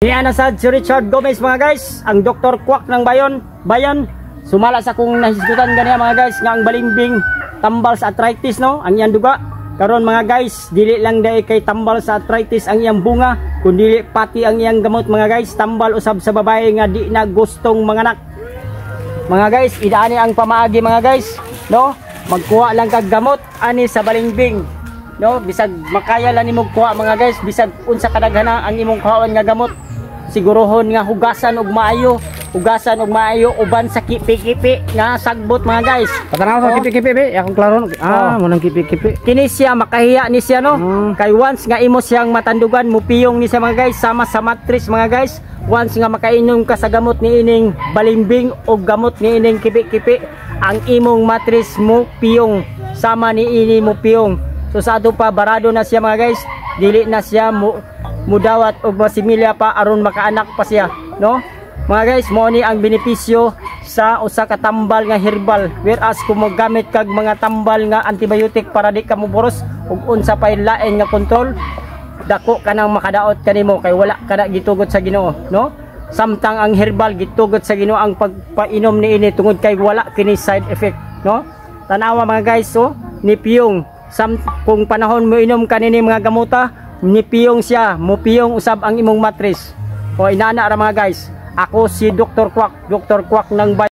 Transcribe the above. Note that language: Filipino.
Kaya nasa si Richard Gomez mga guys, ang Dr. Quack ng bayan, sumala sa kung nahisgutan ganiya mga guys nga ang balimbing tambal sa arthritis no, ang iyang duga. Karon mga guys, dili lang dai kay tambal sa arthritis ang iyang bunga, kundi pati ang iyang gamot mga guys, tambal usab sa babae nga di na gustong manganak. Mga guys, idaani ang pamaagi mga guys, no? Magkuha lang kag gamot ani sa balimbing. No, bisag makaya lang nimo kuha mga guys, bisag unsa kadaghana ang imong kuhaon nga gamot. Sigurohon nga hugasan og maayo uban sa kipi-kipi nga sagbot mga guys. Patanaw sa kipi-kipi be, akong klaro. Mo nang kipi-kipi. Kini siya makahiya ni siya no. Kay once nga imo siyang matandugan, mupiyong ni siya mga guys sama sa mattress mga guys. Once nga makainom ka sa gamot ni ining balimbing o gamot ni ining kipi-kipi, ang imong mattress mo piyong sama ni ini mo piyong. So sa ato pa barado na siya mga guys, dili na siya mudawat og masimilya pa aron makaanak pa siya, no? Mga guys, mo ni ang benepisyo sa usa ka tambal nga herbal, whereas kung maggamit kag mga tambal nga antibiotic para di ka moboros ug unsa pay lain nga control, dako ka nang makadaot kanimo kay wala ka na gitugot sa Ginoo, no? Samtang ang herbal gitugot sa Ginoo ang pagpainom ni ini tungod kay wala kini side effect, no? Tanawa mga guys, so ni piyong kung panahon mo inom kanini mga gamuta, nipiyong siya, mupiyong usab ang imong mattress. O inana ra mga guys. Ako si Dr. Quack ng